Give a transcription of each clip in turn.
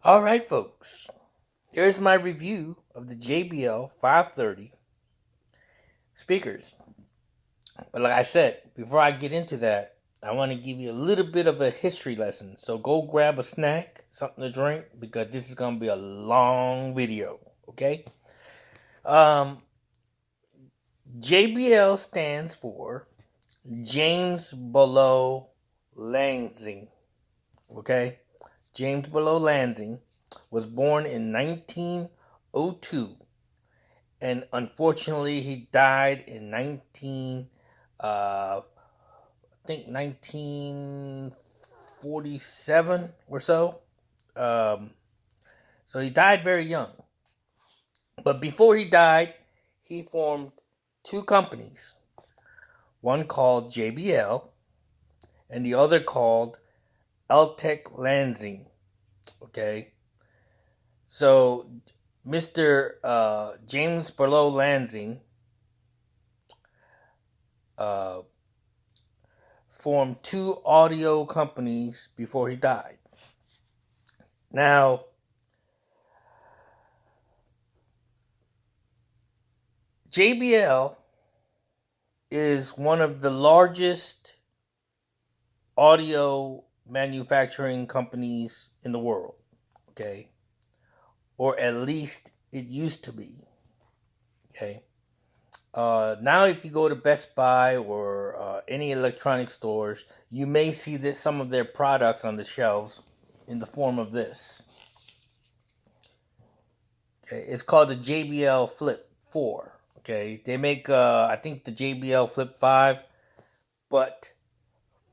All right, folks. Here's my review of the JBL 530 speakers. But like I said, before I get into that, I want to give you a little bit of a history lesson. So go grab a snack, something to drink, because this is going to be a long video. Okay? Um, JBL stands for James Below Lansing. Okay? James Below Lansing was born in 1902, and unfortunately he died in 1947 or so. So he died very young. But before he died, he formed two companies. One called JBL and the other called Eltec Lansing. Okay. So Mr. James Below Lansing formed two audio companies before he died. Now, JBL is one of the largest audio manufacturing companies in the world, okay? Or at least it used to be, okay? Now if you go to Best Buy or any electronic stores, you may see that some of their products on the shelves in the form of this. Okay, it's called the JBL Flip 4. Okay, they make I think the JBL Flip 5, but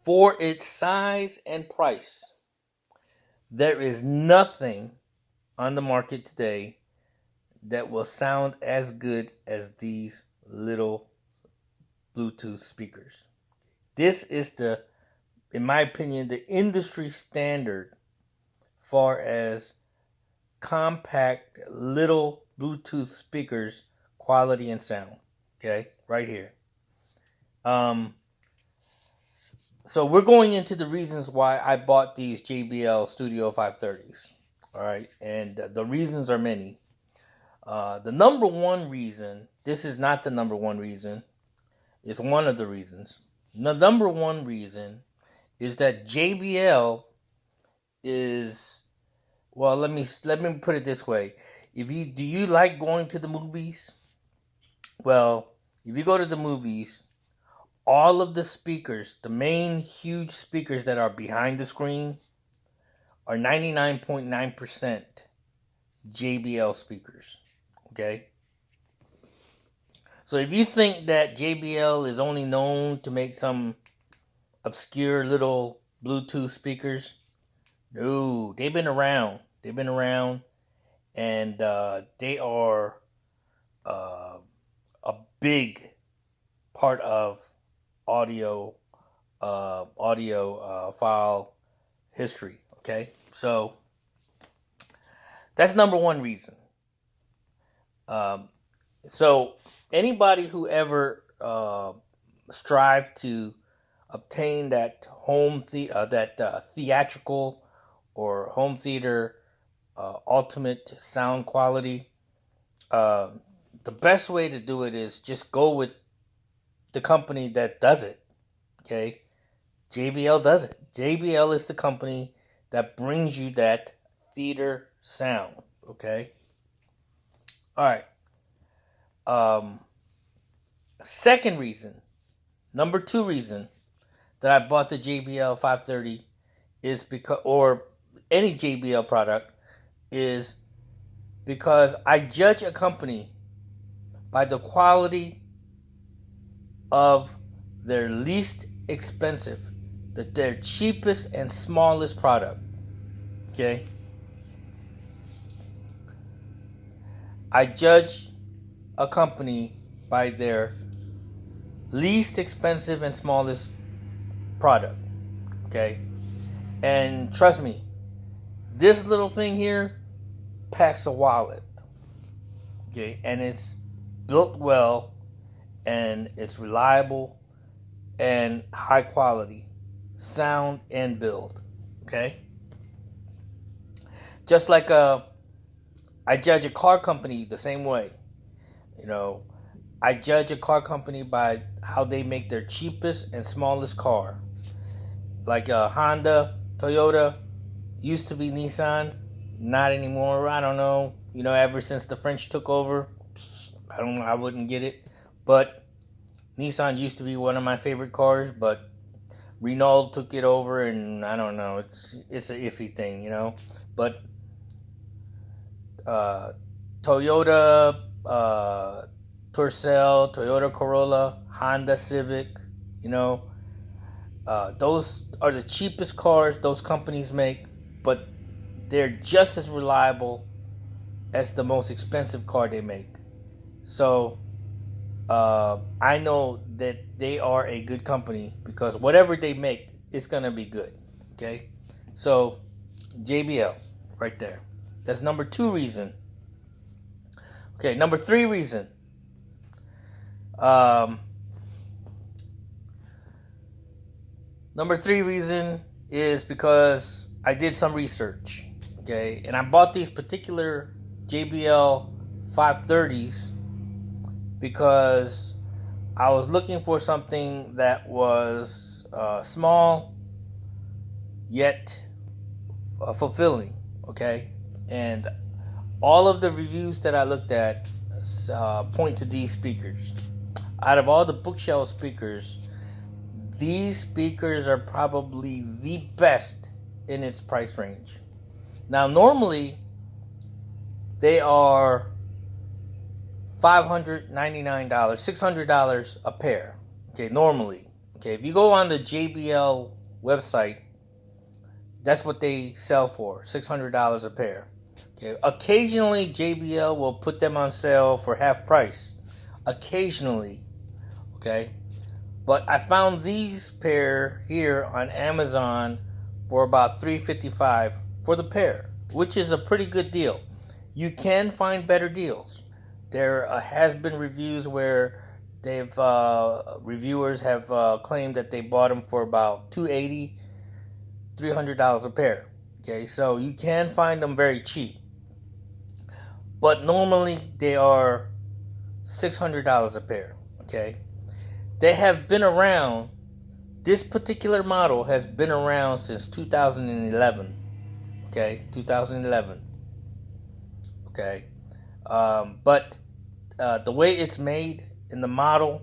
for its size and price, there is nothing on the market today that will sound as good as these little Bluetooth speakers. This is in my opinion, the industry standard far as compact little Bluetooth speakers quality and sound. Okay, right here. So we're going into the reasons why I bought these JBL Studio 530s. All right, and the reasons are many. The number one reason, this is not the number one reason, it's one of the reasons. The number one reason is that JBL is, well, let me put it this way. Do you like going to the movies? Well, if you go to the movies, all of the speakers, the main huge speakers that are behind the screen, are 99.9% JBL speakers. Okay? So if you think that JBL is only known to make some obscure little Bluetooth speakers, no, they've been around. They've been around, and they are a big part of audio file history. Okay, so that's number one reason. So anybody who ever strive to obtain that theatrical or home theater ultimate sound quality, the best way to do it is just go with the company that does it. Okay, JBL does it. JBL is the company that brings you that theater sound. Okay, all right. Second reason, number two reason that I bought the JBL 530 is because, or any JBL product, is because I judge a company by the quality of their least expensive, their cheapest and smallest product. Okay? I judge a company by their least expensive and smallest product. Okay? And trust me, this little thing here packs a wallet. Okay? And it's built well, and it's reliable and high quality sound and build. Okay? just like I judge a car company the same way. You know, I judge a car company by how they make their cheapest and smallest car. Like Honda, Toyota, used to be Nissan, not anymore. I don't know. You know, ever since the French took over, I don't know. I wouldn't get it. But Nissan used to be one of my favorite cars, but Renault took it over, and I don't know. It's an iffy thing, you know. But Toyota, Tercel, Toyota Corolla, Honda Civic, you know, those are the cheapest cars those companies make, but they're just as reliable as the most expensive car they make. So I know that they are a good company because whatever they make, it's going to be good. Okay? So JBL, right there. That's number 2 reason. Okay, number 3 reason. Number 3 reason is because I did some research. Okay, and I bought these particular JBL 530s because I was looking for something that was small yet fulfilling. Okay, and all of the reviews that I looked at point to these speakers. Out of all the bookshelf speakers, these speakers are probably the best in its price range. Now, normally, they are $599, $600 a pair. Okay, normally. Okay, if you go on the JBL website, that's what they sell for, $600 a pair. Okay, occasionally JBL will put them on sale for half price. Occasionally, okay. But I found these pair here on Amazon for about $355 for the pair, which is a pretty good deal. You can find better deals. There has been reviews where reviewers have claimed that they bought them for about $280, $300 a pair. Okay, so you can find them very cheap. But normally they are $600 a pair. Okay, they have been around. This particular model has been around since 2011. Okay, 2011. Okay, but the way it's made in the model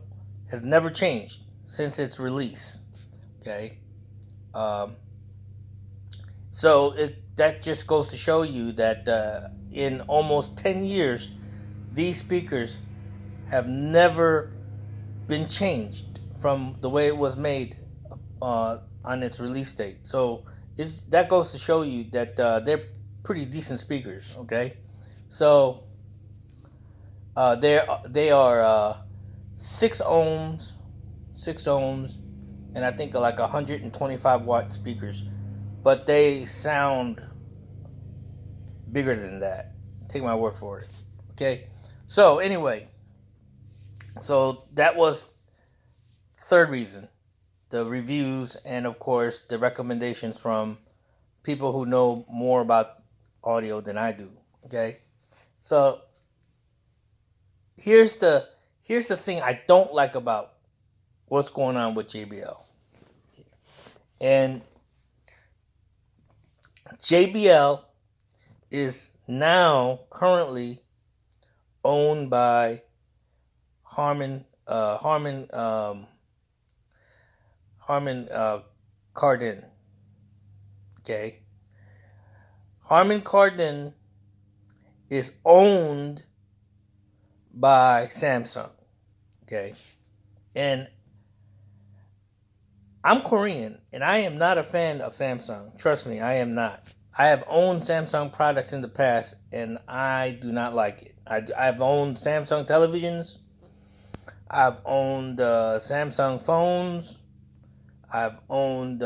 has never changed since its release. Okay, so that just goes to show you that in almost 10 years, these speakers have never been changed from the way it was made on its release date. So that goes to show you that they're pretty decent speakers. Okay, so they are 6 ohms, and I think like 125 watt speakers, but they sound bigger than that. Take my word for it. Okay, so anyway, so that was 3rd reason, the reviews, and of course the recommendations from people who know more about audio than I do. Okay, so here's the thing I don't like about what's going on with JBL. And JBL is now currently owned by Harman Kardon. Okay, Harman Kardon is owned by Samsung. Okay, and I'm Korean, and I am not a fan of Samsung. Trust me, I am not. I have owned Samsung products in the past, and I do not like it. I've owned Samsung televisions. I've owned Samsung phones. I've owned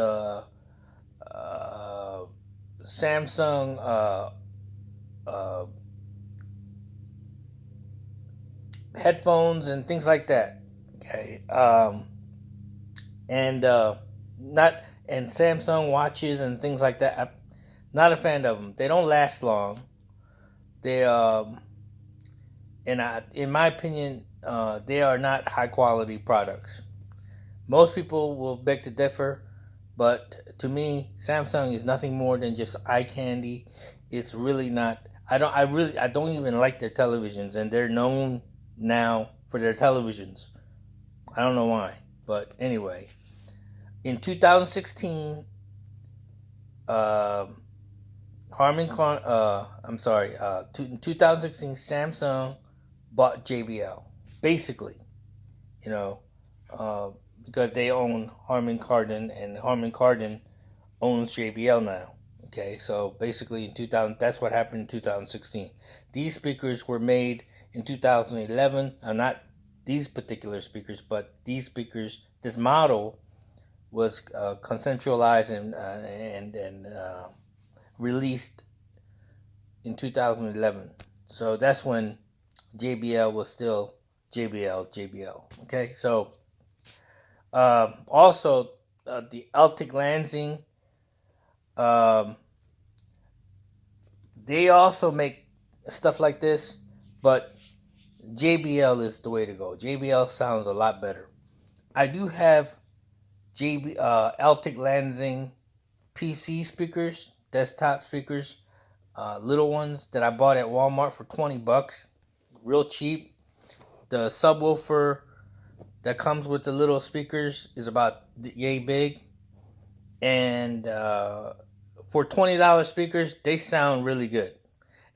Samsung headphones and things like that. Okay, and Samsung watches and things like that. Not a fan of them. They don't last long. They in my opinion, they are not high quality products. Most people will beg to differ, but to me, Samsung is nothing more than just eye candy. It's really not. I don't even like their televisions, and they're known now for their televisions. I don't know why, but anyway, in 2016, Harman Kardon. In 2016, Samsung bought JBL. Basically, you know, uh, because they own Harman Kardon, and Harman Kardon owns JBL now. Okay, so basically in 2000, that's what happened in 2016. These speakers were made in 2011. Not these particular speakers, but these speakers. This model was conceptualized and released in 2011. So that's when JBL was still JBL. Okay, so also the Eltic Lansing, they also make stuff like this, but JBL is the way to go. JBL sounds a lot better. I do have Eltic Lansing PC speakers, desktop speakers, little ones that I bought at Walmart for $20, real cheap. The subwoofer that comes with the little speakers is about yay big, and for $20 speakers, they sound really good.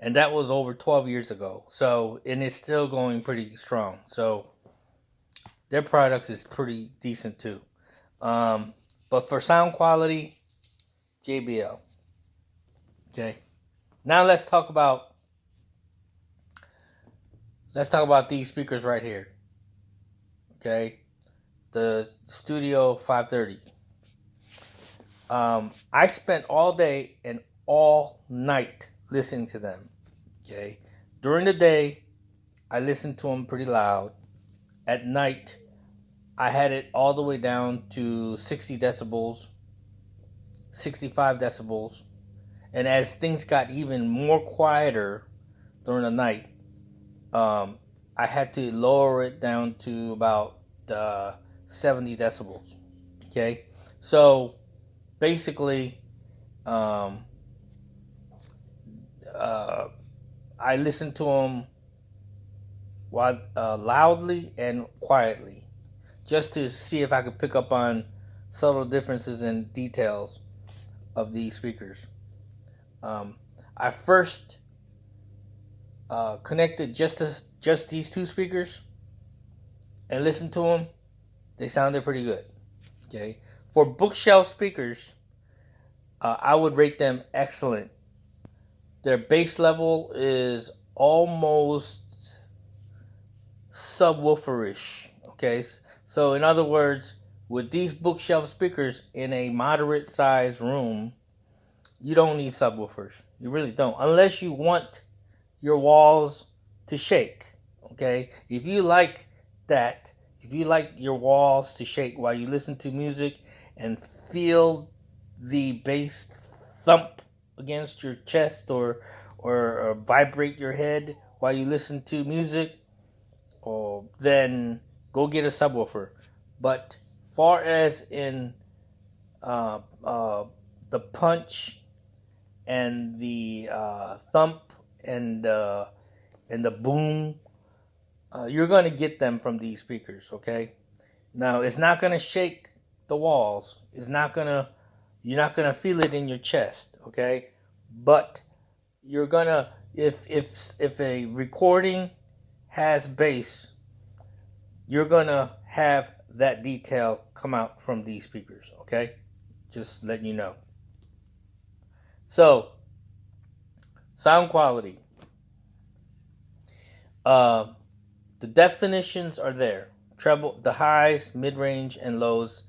And that was over 12 years ago. So, and it's still going pretty strong. So, their products is pretty decent too. But for sound quality, JBL. Okay. Now let's talk about these speakers right here. Okay. The Studio 530. I spent all day and all night listening to them. Okay. During the day, I listened to them pretty loud. At night, I had it all the way down to 60 decibels, 65 decibels. And as things got even more quieter during the night, I had to lower it down to about 70 decibels. Okay. So basically, I listened to them while loudly and quietly, just to see if I could pick up on subtle differences and details of these speakers. I first connected just these two speakers and listened to them. They sounded pretty good. Okay, for bookshelf speakers, I would rate them excellent. Their bass level is almost subwooferish. Okay, so in other words, with these bookshelf speakers in a moderate sized room, you don't need subwoofers. You really don't, unless you want your walls to shake. Okay, if you like that, if you like your walls to shake while you listen to music and feel the bass thump against your chest or vibrate your head while you listen to music, then go get a subwoofer. But far as in the punch and the thump and the boom, you're going to get them from these speakers. Okay, now it's not going to shake the walls. You're not going to feel it in your chest. Okay, but you're gonna, if a recording has bass, you're gonna have that detail come out from these speakers. Okay, just letting you know. So, sound quality. The definitions are there. Treble, the highs, mid-range, and lows.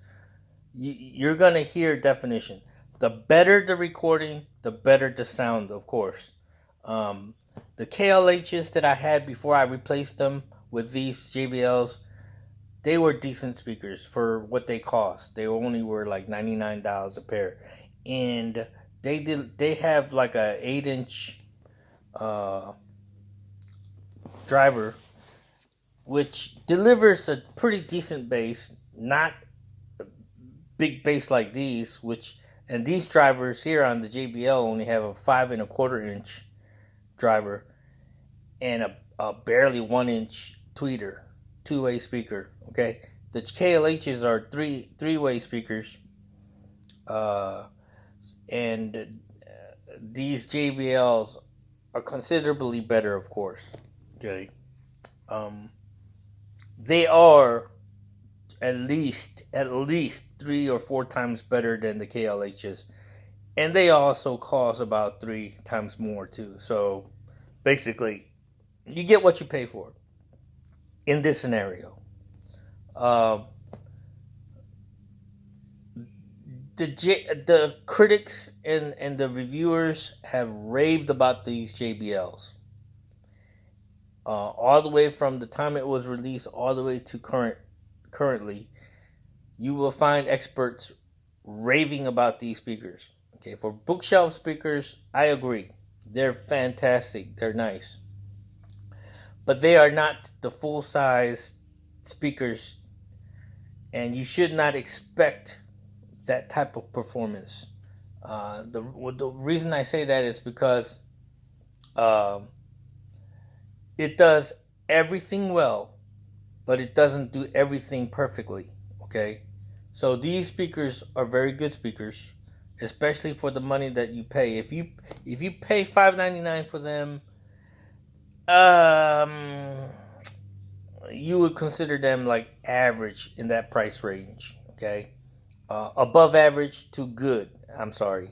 You're gonna hear definition. The better the recording, the better the sound, of course. The KLHs that I had before I replaced them with these JBLs, they were decent speakers for what they cost. They only were like $99 a pair. And they have like a 8-inch driver, which delivers a pretty decent bass, not a big bass like these, and these drivers here on the JBL only have a 5 1/4-inch driver and a barely 1-inch tweeter, two-way speaker. Okay, the KLHs are three-way speakers, and these JBLs are considerably better, of course. Okay, they are at least 3 or 4 times better than the KLHs, and they also cost about 3 times more too. So basically, you get what you pay for in this scenario. The critics and the reviewers have raved about these JBLs. All the way from the time it was released all the way to currently, you will find experts raving about these speakers. Okay, for bookshelf speakers, I agree. They're fantastic. They're nice. But they are not the full-size speakers, and you should not expect that type of performance. The reason I say that is because it does everything well, but it doesn't do everything perfectly. Okay, so these speakers are very good speakers, especially for the money that you pay. If you pay $5.99 for them, you would consider them like average in that price range. Okay, above average to good.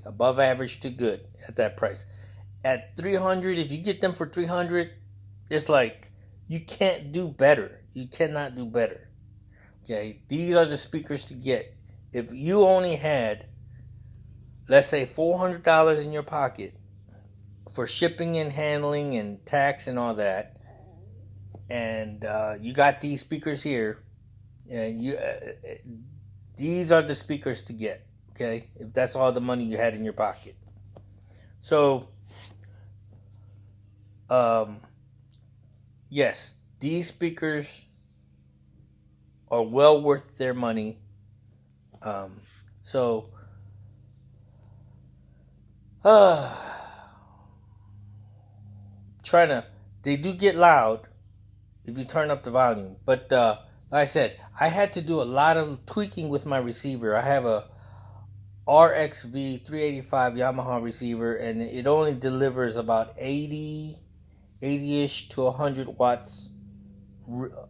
Above average to good at that price. At $300, if you get them for $300, it's like you can't do better. You cannot do better. Okay, these are the speakers to get. If you only had, let's say, $400 in your pocket for shipping and handling and tax and all that, and you got these speakers here, these are the speakers to get. Okay, if that's all the money you had in your pocket. So, yes, these speakers are well worth their money. They do get loud if you turn up the volume. But like I said, I had to do a lot of tweaking with my receiver. I have a RXV 385 Yamaha receiver, and it only delivers about 80-ish to 100 watts, real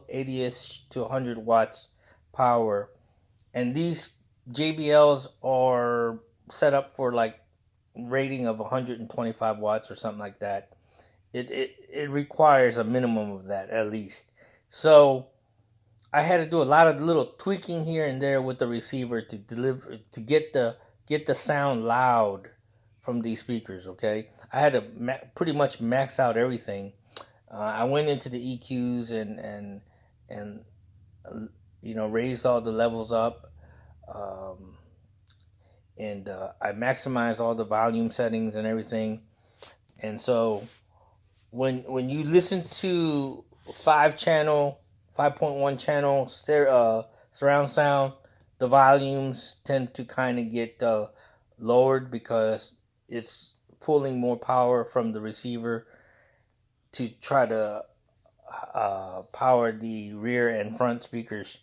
80-ish to 100 watts power. And these JBLs are set up for like rating of 125 watts or something like that. It requires a minimum of that at least. So I had to do a lot of little tweaking here and there with the receiver to get the sound loud from these speakers. Okay, I had to pretty much max out everything. I went into the EQs and raised all the levels up, and I maximized all the volume settings and everything. And so when you listen to 5.1 channel surround sound, the volumes tend to kind of get lowered because it's pulling more power from the receiver to try to power the rear and front speakers,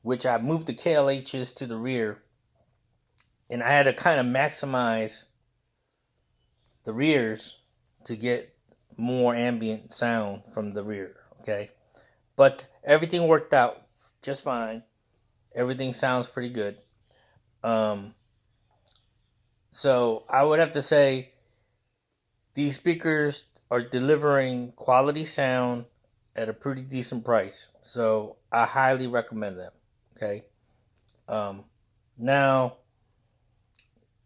which I moved the KLHs to the rear, and I had to kind of maximize the rears to get more ambient sound from the rear. Okay, but everything worked out just fine. Everything sounds pretty good. So I would have to say these speakers are delivering quality sound at a pretty decent price. So I highly recommend them. Okay. Now,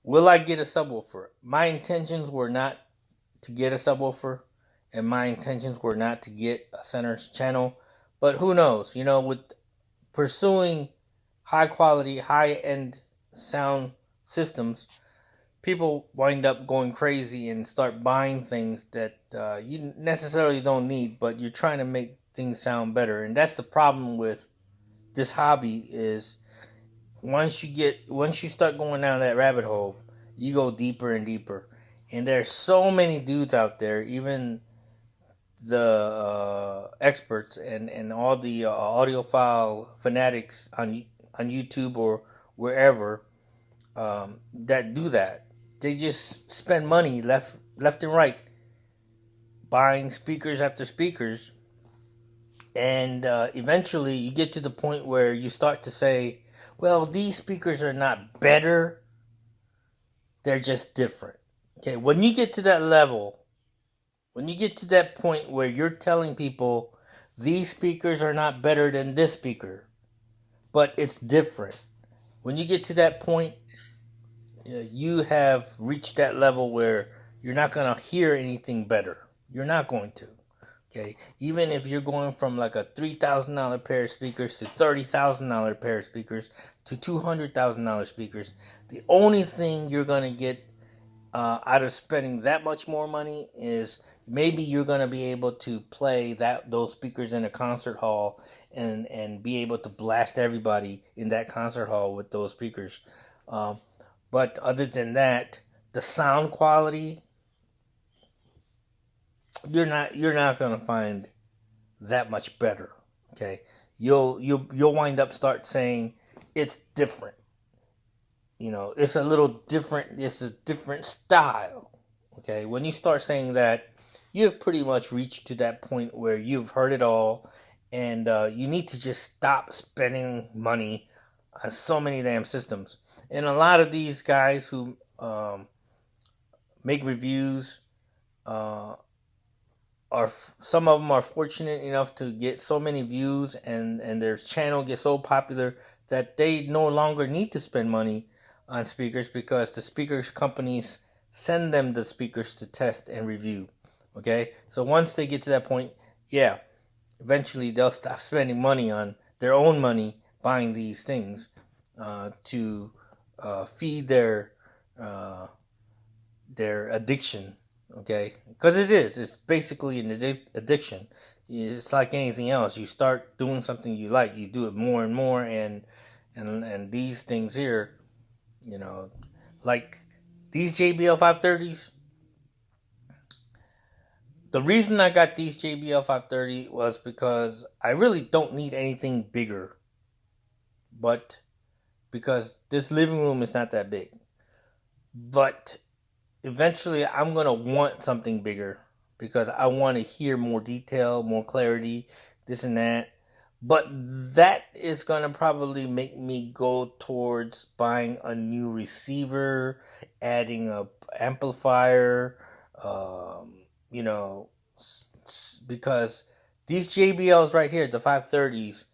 will I get a subwoofer? My intentions were not to get a subwoofer, and my intentions were not to get a center channel. But who knows? With pursuing high quality, high end sound systems, people wind up going crazy and start buying things that you necessarily don't need, but you're trying to make things sound better. And that's the problem with this hobby is once you start going down that rabbit hole, you go deeper and deeper. And there's so many dudes out there, even the experts and all the audiophile fanatics on YouTube or wherever, that do that. They just spend money left and right, buying speakers after speakers, and eventually you get to the point where you start to say, "Well, these speakers are not better; they're just different." Okay, when you get to that level, when you get to that point where you're telling people these speakers are not better than this speaker, but it's different. When you get to that point, you have reached that level where you're not going to hear anything better. You're not going to. Okay, even if you're going from like a $3,000 pair of speakers to $30,000 pair of speakers to $200,000 speakers, the only thing you're going to get out of spending that much more money is maybe you're going to be able to play those speakers in a concert hall and be able to blast everybody in that concert hall with those speakers. But other than that, the sound quality, you're not gonna find that much better. Okay, you'll wind up start saying it's different. You know, it's a little different. It's a different style. Okay, when you start saying that, you've pretty much reached to that point where you've heard it all, and you need to just stop spending money on so many damn systems. And a lot of these guys who make reviews are some of them are fortunate enough to get so many views and their channel gets so popular that they no longer need to spend money on speakers because the speakers companies send them the speakers to test and review. Okay, so once they get to that point, yeah, eventually they'll stop spending money on their own money buying these things to feed their addiction. Okay, because it's basically an addiction. It's like anything else. You start doing something you like, you do it more and more, and these things here, you know, like these JBL 530s. The reason I got these JBL 530 was because I really don't need anything bigger, but because this living room is not that big. But eventually I'm going to want something bigger because I want to hear more detail, more clarity, this and that. But that is going to probably make me go towards buying a new receiver, adding a amplifier, you know, because these JBLs right here, the 530s,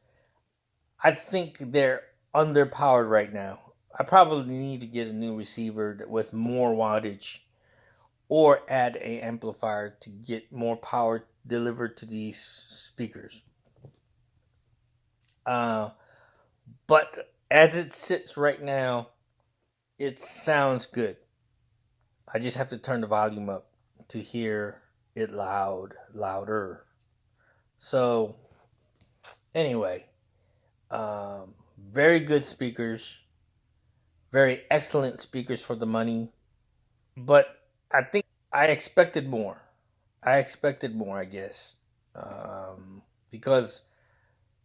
I think they're underpowered right now. I probably need to get a new receiver with more wattage or add an amplifier to get more power delivered to these speakers. But as it sits right now, it sounds good. I just have to turn the volume up to hear it louder. So, anyway, very good speakers, very excellent speakers for the money. But I think I expected more. I guess, because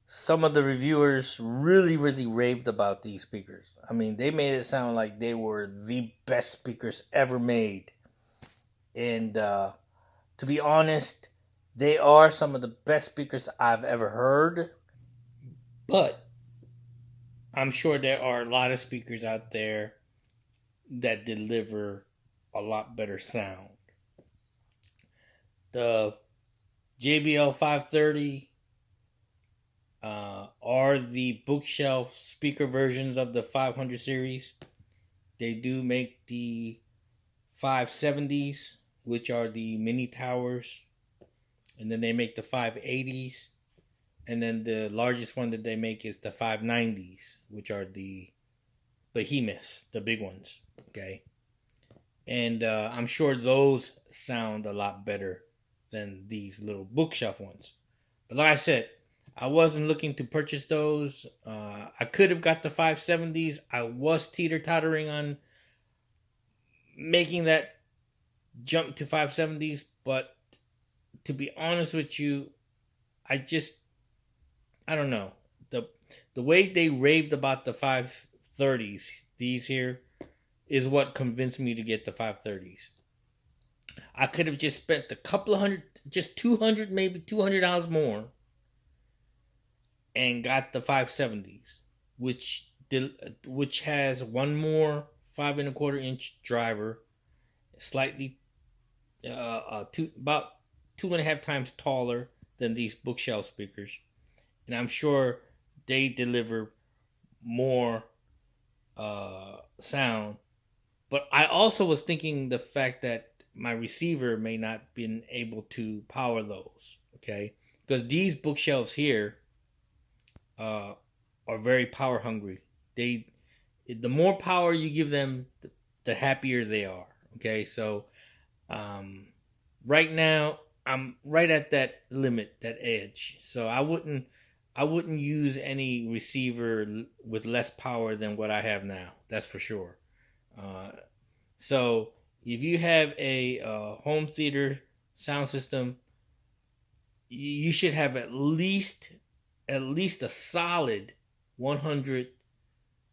some of the reviewers really raved about these speakers. I mean, they made it sound like they were the best speakers ever made. And to be honest, they are some of the best speakers I've ever heard. But I'm sure there are a lot of speakers out there that deliver a lot better sound. The JBL 530 are the bookshelf speaker versions of the 500 series. They do make the 570s, which are the mini towers, and then they make the 580s, and then the largest one that they make is the 590s, which are the behemoths, the big ones. Okay. And I'm sure those sound a lot better than these little bookshelf ones. But like I said, I wasn't looking to purchase those. I could have got the 570s. I was teeter-tottering on making that jump to 570s. But to be honest with you, I don't know. The way they raved about the 530s, these here, is what convinced me to get the 530s. I could have just spent a couple of hundred, just 200, maybe $200 more, and got the 570s, which has one more 5.25-inch driver, slightly about 2.5 times taller than these bookshelf speakers, and I'm sure they deliver more sound. But I also was thinking the fact that my receiver may not been able to power those, okay? Because these bookshelves here are very power hungry. The more power you give them, the happier they are, okay? So right now I'm right at that limit, that edge. So I wouldn't use any receiver with less power than what I have now. That's for sure. So if you have a home theater sound system, you should have at least a solid 100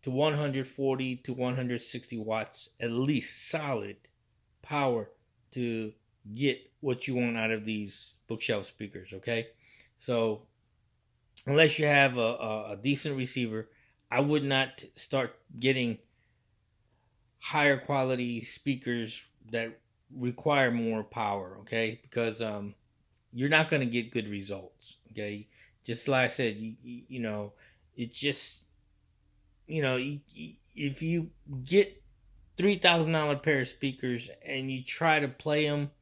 to 140 to 160 watts, at least solid power to get what you want out of these bookshelf speakers. Okay, so unless you have a decent receiver, I would not start getting higher quality speakers that require more power, okay? Because you're not going to get good results, okay? Just like I said, you know, it's just, you know, if you get $3,000 pair of speakers and you try to play them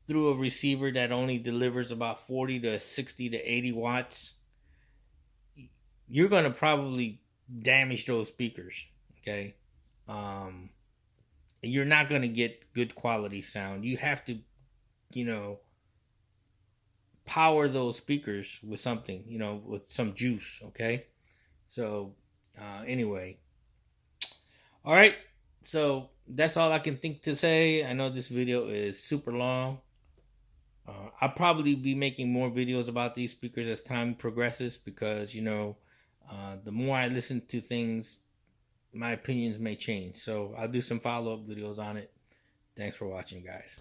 through a receiver that only delivers about 40 to 60 to 80 watts, you're going to probably damage those speakers, okay? You're not going to get good quality sound. You have to, you know, power those speakers with something, you know, with some juice, okay? So, anyway. All right. So, that's all I can think to say. I know this video is super long. I'll probably be making more videos about these speakers as time progresses because, you know, the more I listen to things, my opinions may change. So I'll do some follow-up videos on it. Thanks for watching, guys.